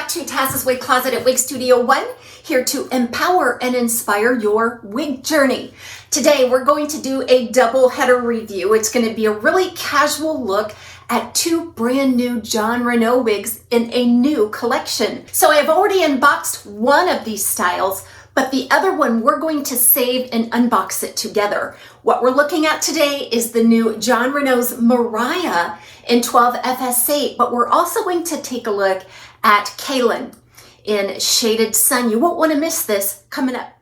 back to TAZ's Wig Closet at Wig Studio 1, here to empower and inspire your wig journey. Today we're going to do a double header review. It's going to be a really casual look at two brand new Jon Renau wigs in a new collection. So I have already unboxed one of these styles, but the other one we're going to save and unbox it together. What we're looking at today is the new Jon Renau's MARIAH in 12 FS8, but we're also going to take a look at KELLOG in Shaded Sun. You won't want to miss this coming up.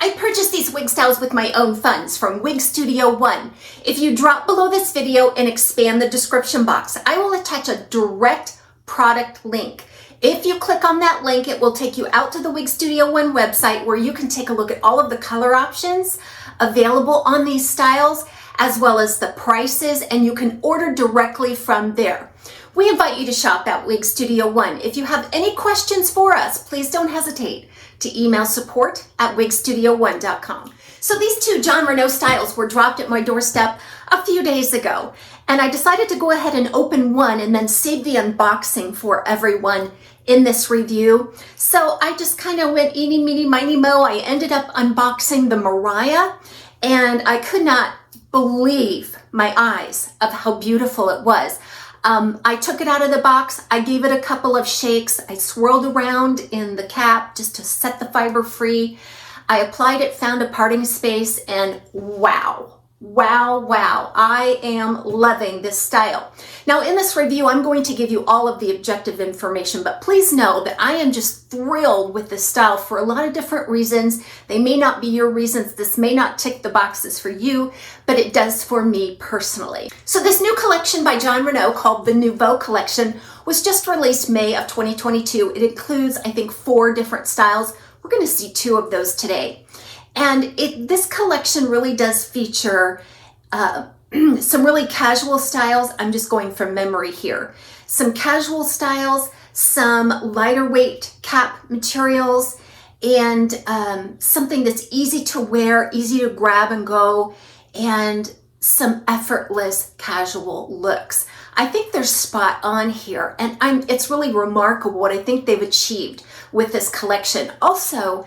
I purchased these wig styles with my own funds from Wig Studio 1. If you drop below this video and expand the description box, I will attach a direct product link. If you click on that link, it will take you out to the Wig Studio 1 website where you can take a look at all of the color options available on these styles, as well as the prices, and you can order directly from there. We invite you to shop at Wig Studio 1. If you have any questions for us, please don't hesitate to email support@wigstudio1.com. So these two Jon Renau styles were dropped at my doorstep a few days ago, and I decided to go ahead and open one and then save the unboxing for everyone in this review. So I just kind of went eeny, meeny, miny, mo. I ended up unboxing the MARIAH, and I could not believe my eyes of how beautiful it was. I took it out of the box, I gave it a couple of shakes, I swirled around in the cap just to set the fiber free. I applied it, found a parting space, and wow. Wow, I am loving this style. Now in this review, I'm going to give you all of the objective information, but please know that I am just thrilled with this style for a lot of different reasons. They may not be your reasons. This may not tick the boxes for you, but it does for me personally. So this new collection by Jon Renau called the Nouveau Collection was just released May of 2022. It includes, I think, 4 different styles. We're going to see 2 of those today. And this collection really does feature some really casual styles. I'm just going from memory here. Some casual styles, some lighter weight cap materials, and something that's easy to wear, easy to grab and go, and some effortless casual looks. I think they're spot on here, and it's really remarkable what I think they've achieved with this collection. Also,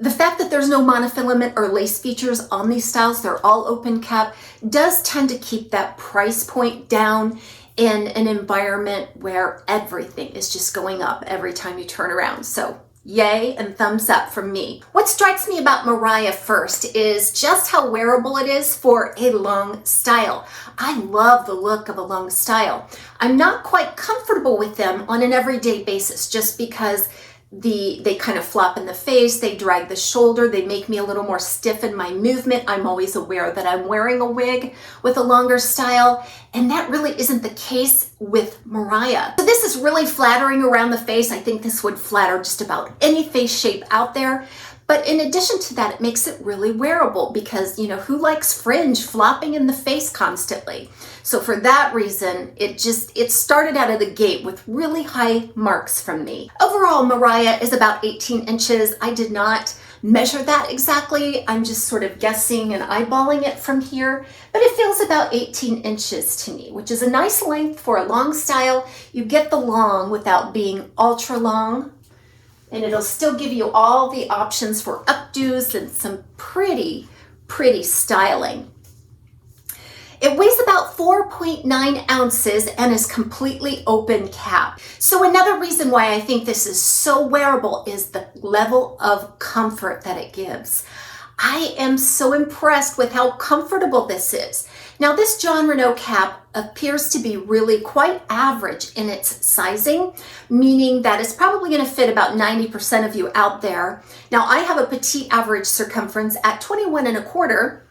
the fact that there's no monofilament or lace features on these styles, they're all open cap, does tend to keep that price point down in an environment where everything is just going up every time you turn around. So yay and thumbs up from me. What strikes me about MARIAH first is just how wearable it is for a long style. I love the look of a long style. I'm not quite comfortable with them on an everyday basis just because they kind of flop in the face, they drag the shoulder, they make me a little more stiff in my movement. I'm always aware that I'm wearing a wig with a longer style, and that really isn't the case with MARIAH. So this is really flattering around the face. I think this would flatter just about any face shape out there. But in addition to that, it makes it really wearable because, you know, who likes fringe flopping in the face constantly? So for that reason, it started out of the gate with really high marks from me. Overall, MARIAH is about 18 inches. I did not measure that exactly. I'm just sort of guessing and eyeballing it from here, but it feels about 18 inches to me, which is a nice length for a long style. You get the long without being ultra long, and it'll still give you all the options for updos and some pretty styling. It weighs about 4.9 ounces and is completely open cap. So another reason why I think this is so wearable is the level of comfort that it gives. I am so impressed with how comfortable this is. Now this Jon Renau cap appears to be really quite average in its sizing, meaning that it's probably going to fit about 90% of you out there. Now I have a petite average circumference at 21.25,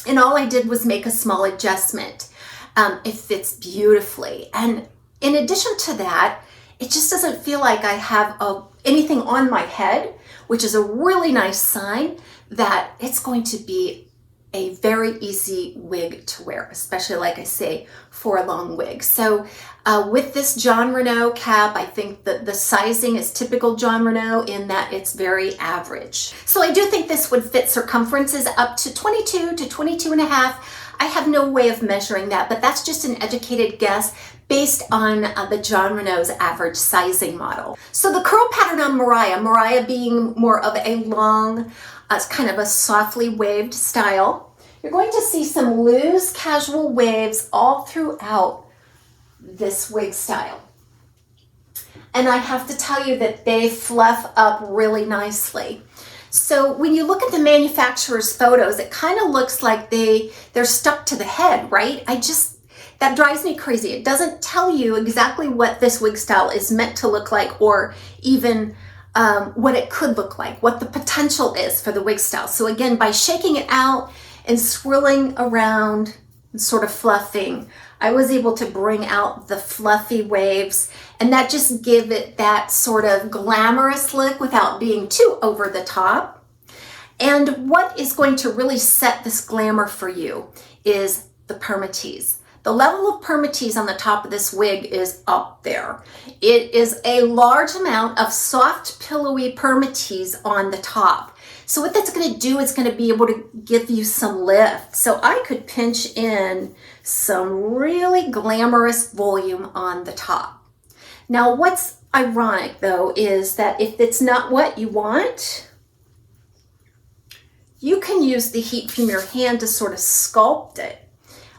and all I did was make a small adjustment. It fits beautifully, and in addition to that, it just doesn't feel like I have anything on my head, which is a really nice sign that it's going to be a very easy wig to wear, especially, like I say, for a long wig. So with this Jon Renau cap, I think that the sizing is typical Jon Renau in that it's very average. So I do think this would fit circumferences up to 22 to 22 and a half. I have no way of measuring that, but that's just an educated guess based on the Jon Renau's average sizing model. So the curl pattern on Mariah being more of a long, kind of a softly waved style, you're going to see some loose casual waves all throughout this wig style. And I have to tell you that they fluff up really nicely. So when you look at the manufacturer's photos, it kind of looks like they're stuck to the head, right? That drives me crazy. It doesn't tell you exactly what this wig style is meant to look like, or even what it could look like, what the potential is for the wig style. So again, by shaking it out and swirling around and sort of fluffing, I was able to bring out the fluffy waves, and that just give it that sort of glamorous look without being too over the top. And what is going to really set this glamour for you is the permatease. The level of permatease on the top of this wig is up there. It is a large amount of soft, pillowy permatease on the top. So what that's going to do is going to be able to give you some lift. So I could pinch in some really glamorous volume on the top. Now what's ironic though is that if it's not what you want, you can use the heat from your hand to sort of sculpt it.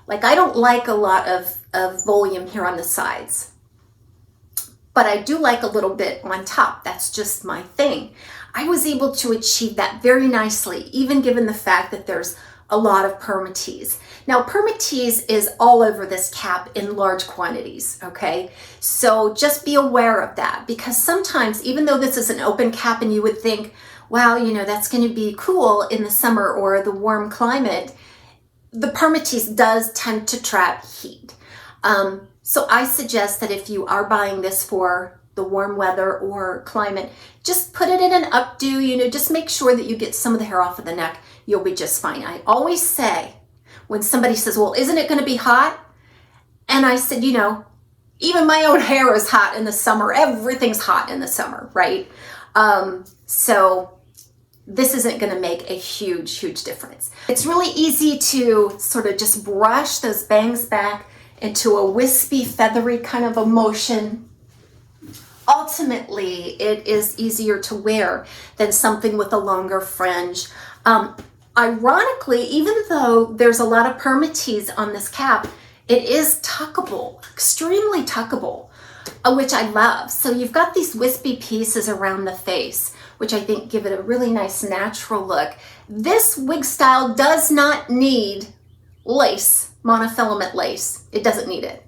Like, I don't like a lot of volume here on the sides, but I do like a little bit on top. That's just my thing. I was able to achieve that very nicely, even given the fact that there's a lot of permatease. Now, permatease is all over this cap in large quantities, okay? So just be aware of that, because sometimes, even though this is an open cap and you would think, wow, you know, that's going to be cool in the summer or the warm climate, the permatease does tend to trap heat. So I suggest that if you are buying this for the warm weather or climate, just put it in an updo, you know, just make sure that you get some of the hair off of the neck. You'll be just fine. I always say, when somebody says, well, isn't it going to be hot? And I said, you know, even my own hair is hot in the summer. Everything's hot in the summer, right? So this isn't going to make a huge, huge difference. It's really easy to sort of just brush those bangs back into a wispy, feathery kind of a motion. Ultimately, it is easier to wear than something with a longer fringe. Ironically, even though there's a lot of permatease on this cap, it is tuckable, extremely tuckable, which I love. So you've got these wispy pieces around the face, which I think give it a really nice natural look. This wig style does not need lace, monofilament lace. It doesn't need it.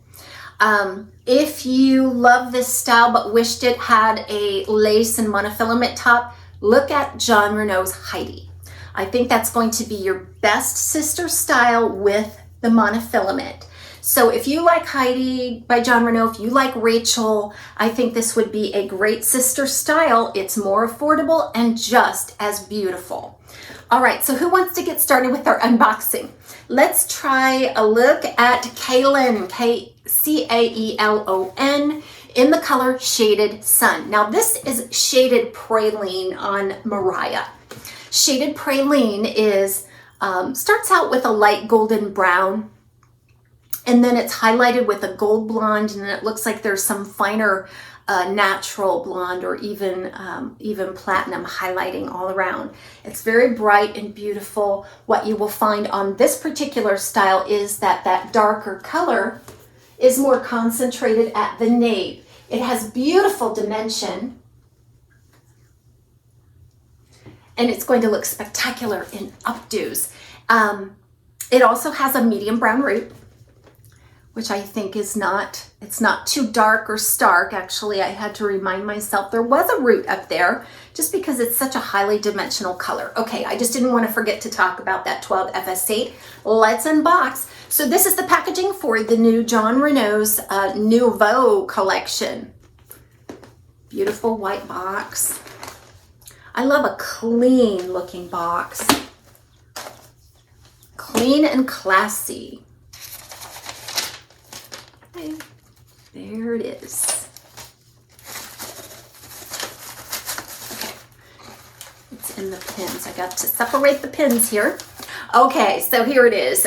If you love this style but wished it had a lace and monofilament top, look at Jon Renau's Heidi. I think that's going to be your best sister style with the monofilament. So if you like Heidi by Jon Renau, if you like Rachel, I think this would be a great sister style. It's more affordable and just as beautiful. All right, so who wants to get started with our unboxing? Let's try a look at CAELON, C-A-E-L-O-N, in the color Shaded Sun. Now this is Shaded Praline on Mariah. Shaded Praline is, starts out with a light golden brown, and then it's highlighted with a gold blonde, and then it looks like there's some finer natural blonde or even platinum highlighting all around. It's very bright and beautiful. What you will find on this particular style is that that darker color is more concentrated at the nape. It has beautiful dimension, and it's going to look spectacular in updos. It also has a medium brown root, which I think is it's not too dark or stark. Actually, I had to remind myself there was a root up there just because it's such a highly dimensional color. Okay, I just didn't want to forget to talk about that 12 FS8. Let's unbox. So this is the packaging for the new Jon Renau's Nouveau collection. Beautiful white box. I love a clean looking box. Clean and classy. Okay, there it is. Okay, it's in the pins. I got to separate the pins here. Okay, so here it is.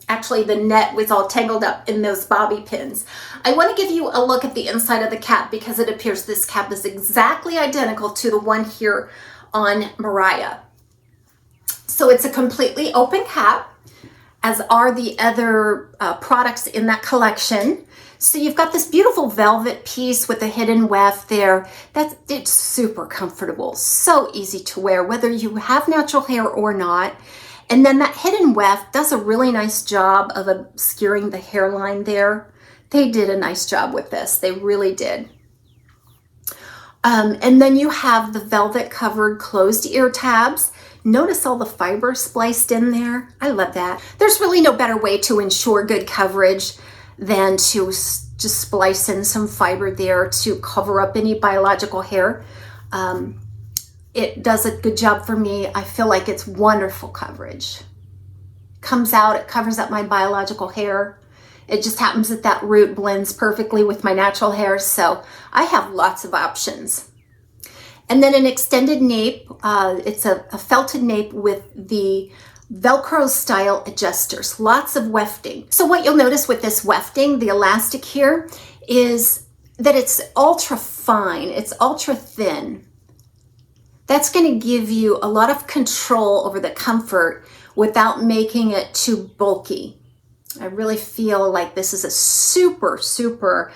Actually, the net was all tangled up in those bobby pins. I want to give you a look at the inside of the cap because it appears this cap is exactly identical to the one here on Mariah. So it's a completely open cap, as are the other products in that collection. So you've got this beautiful velvet piece with a hidden weft there. It's super comfortable, so easy to wear, whether you have natural hair or not. And then that hidden weft does a really nice job of obscuring the hairline there. They did a nice job with this. They really did. And then you have the velvet covered closed ear tabs. Notice all the fiber spliced in there. I love that. There's really no better way to ensure good coverage than to just splice in some fiber there to cover up any biological hair. It does a good job for me. I feel like it's wonderful coverage. Comes out, it covers up my biological hair. It just happens that that root blends perfectly with my natural hair, so I have lots of options. And then an extended nape. It's a felted nape with the Velcro style adjusters, lots of wefting. So what you'll notice with this wefting, the elastic here, is that it's ultra fine, it's ultra thin. That's going to give you a lot of control over the comfort without making it too bulky. I really feel like this is a super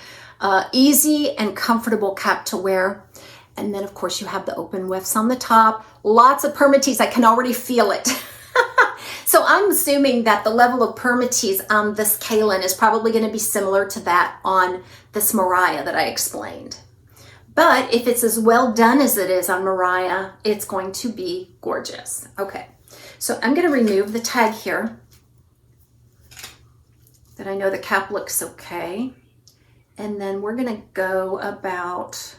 easy and comfortable cap to wear. And then of course you have the open wefts on the top, lots of permatease. I can already feel it. So I'm assuming that the level of permatease on this Kaelon is probably going to be similar to that on this Mariah that I explained. But if it's as well done as it is on Mariah, it's going to be gorgeous. Okay, so I'm going to remove the tag here, that I know the cap looks okay. And then we're going to go about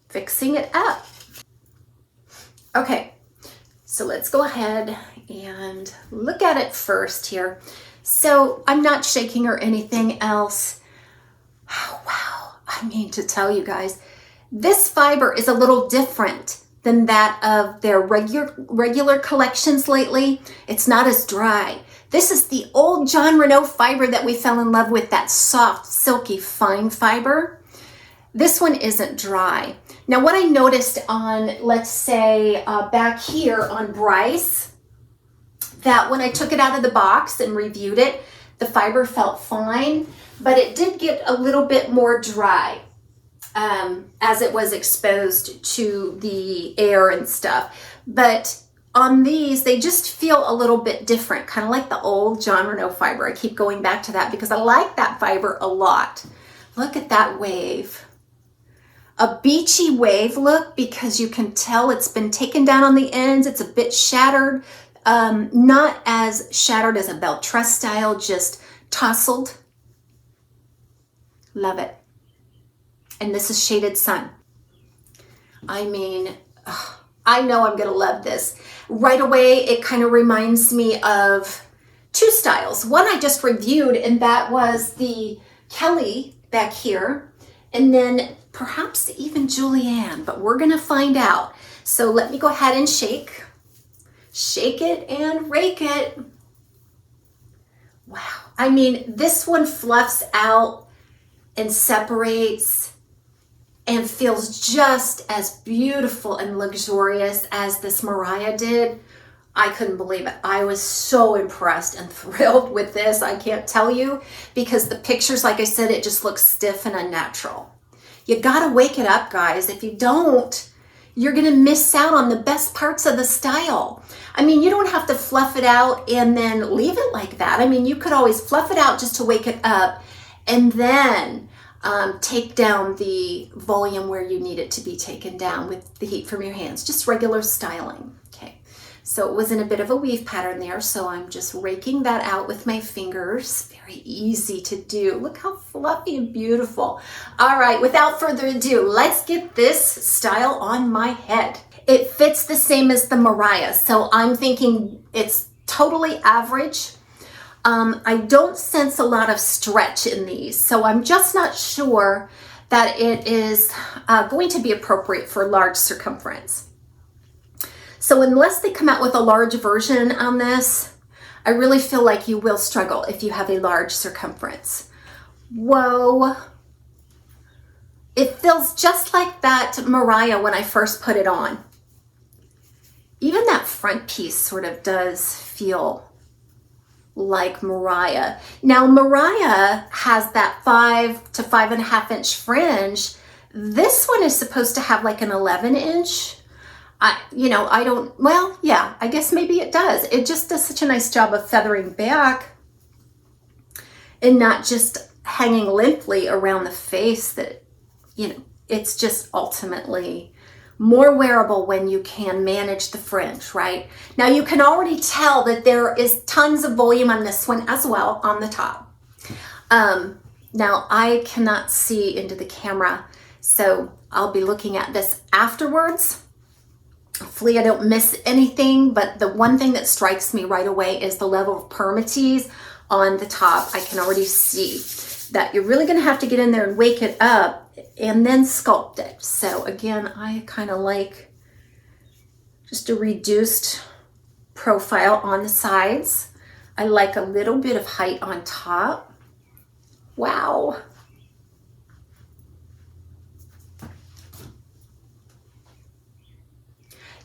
fixing it up. Okay. So let's go ahead and look at it first here. So I'm not shaking or anything else. Oh, wow. I mean to tell you guys, this fiber is a little different than that of their regular collections lately. It's not as dry. This is the old Jon Renau fiber that we fell in love with, that soft, silky, fine fiber. This one isn't dry. Now what I noticed on, let's say back here on Bryce, that when I took it out of the box and reviewed it, the fiber felt fine, but it did get a little bit more dry as it was exposed to the air and stuff. But on these, they just feel a little bit different, kind of like the old Jon Renau fiber. I keep going back to that because I like that fiber a lot. Look at that wave. A beachy wave look, because you can tell it's been taken down on the ends. It's a bit shattered, not as shattered as a Belle Tress style, just tousled. Love it. And this is Shaded Sun. I mean, I know I'm gonna love this. Right away, it kind of reminds me of two styles. One I just reviewed, and that was the Kelly back here, and then perhaps even Julianne, but we're gonna find out. So let me go ahead and shake it and rake it. Wow, I mean, this one fluffs out and separates and feels just as beautiful and luxurious as this Mariah did. I couldn't believe it. I was so impressed and thrilled with this. I can't tell you, because the pictures, like I said, it just looks stiff and unnatural. You gotta wake it up, guys. If you don't, you're gonna miss out on the best parts of the style. I mean, you don't have to fluff it out and then leave it like that. I mean, you could always fluff it out just to wake it up, and then take down the volume where you need it to be taken down with the heat from your hands. Just regular styling. Okay, so it was in a bit of a weave pattern there, so I'm just raking that out with my fingers. Very easy to do. Look how fluffy and beautiful. All right, without further ado, let's get this style on my head. It fits the same as the Mariah, so I'm thinking it's totally average. I don't sense a lot of stretch in these, so I'm just not sure that it is going to be appropriate for large circumference. So unless they come out with a large version on this, I really feel like you will struggle if you have a large circumference. Whoa. It feels just like that Mariah when I first put it on. Even that front piece sort of does feel like Mariah. Now Mariah has that 5 to 5.5 inch fringe. This one is supposed to have like an 11 inch. I guess maybe it does. It just does such a nice job of feathering back and not just hanging limply around the face that, it's just ultimately more wearable when you can manage the fringe, right? Now you can already tell that there is tons of volume on this one as well on the top. Now I cannot see into the camera, so I'll be looking at this afterwards. Hopefully I don't miss anything, but the one thing that strikes me right away is the level of permatease on the top. I can already see that you're really gonna have to get in there and wake it up and then sculpt it. So again, I kind of like just a reduced profile on the sides. I like a little bit of height on top. Wow.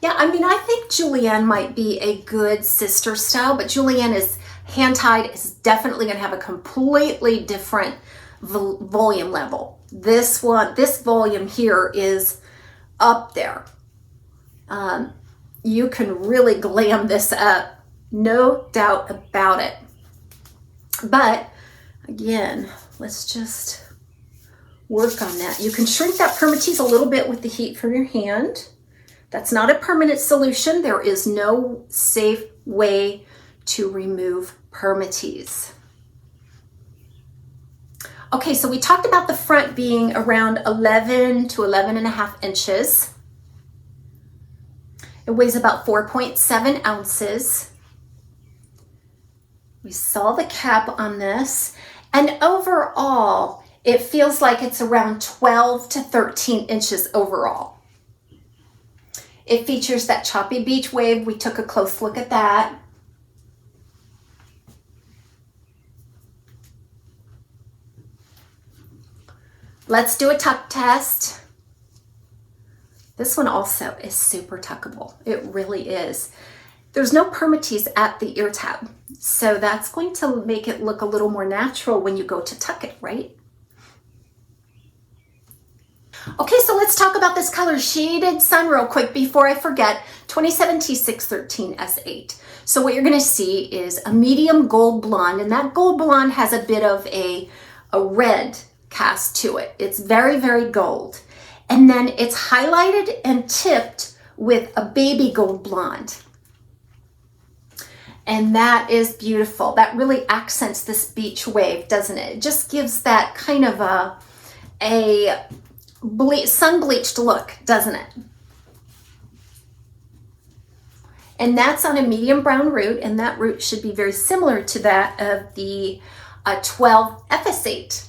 Yeah, I mean, I think Julienne might be a good sister style, but Julienne is hand-tied, is definitely going to have a completely different volume level. This volume here is up there. You can really glam this up, no doubt about it. But again, let's just work on that. You can shrink that permatease a little bit with the heat from your hand. That's not a permanent solution. There is no safe way to remove permatease. Okay, so we talked about the front being around 11 to 11.5 inches. It weighs about 4.7 ounces. We saw the cap on this, and overall, it feels like it's around 12 to 13 inches overall. It features that choppy beach wave. We took a close look at that. Let's do a tuck test. This one also is super tuckable. It really is. There's no permatease at the ear tab, so that's going to make it look a little more natural when you go to tuck it, right? Okay, so let's talk about this color, Shaded Sun, real quick before I forget. 27T613 S8. So what you're going to see is a medium gold blonde, and that gold blonde has a bit of a red cast to it. It's very, very gold. And then it's highlighted and tipped with a baby gold blonde. And that is beautiful. That really accents this beach wave, doesn't it? It just gives that kind of a sun-bleached look, doesn't it? And that's on a medium brown root, and that root should be very similar to that of the 12 FS8.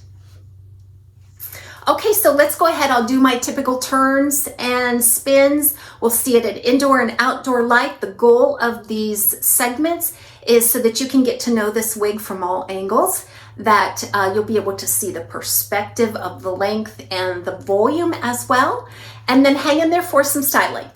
Okay, so let's go ahead. I'll do my typical turns and spins. We'll see it at indoor and outdoor light. The goal of these segments is so that you can get to know this wig from all angles, that you'll be able to see the perspective of the length and the volume as well, and then hang in there for some styling.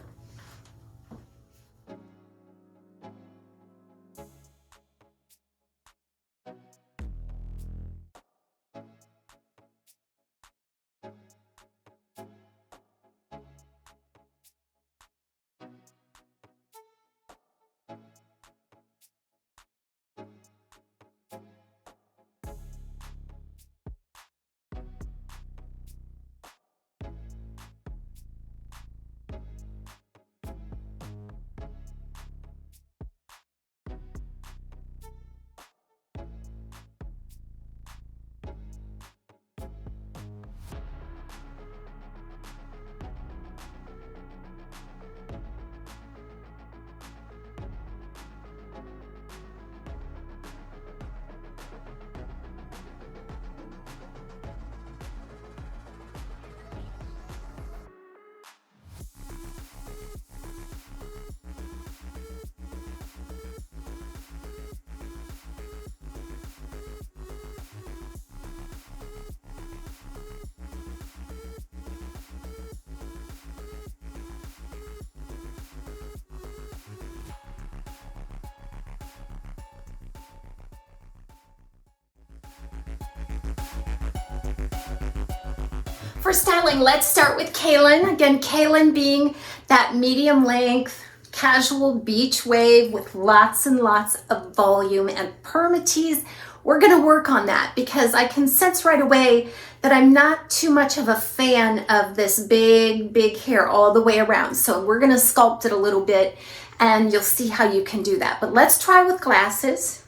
For styling, let's start with KELLON. Again, KELLON being that medium length, casual beach wave with lots and lots of volume and permatease. We're gonna work on that because I can sense right away that I'm not too much of a fan of this big hair all the way around. So we're gonna sculpt it a little bit and you'll see how you can do that. But let's try with glasses.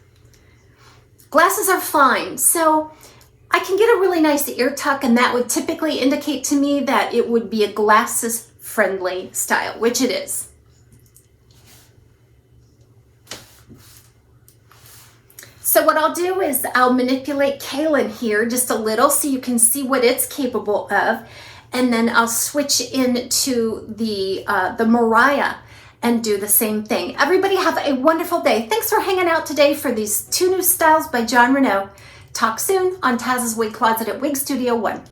Glasses are fine. So I can get a really nice ear tuck, and that would typically indicate to me that it would be a glasses friendly style, which it is. So what I'll do is I'll manipulate KELLON here just a little so you can see what it's capable of, and then I'll switch into the Mariah and do the same thing. Everybody have a wonderful day. Thanks for hanging out today for these 2 new styles by Jon Renau. Talk soon on TAZ's Wig Closet at Wig Studio 1.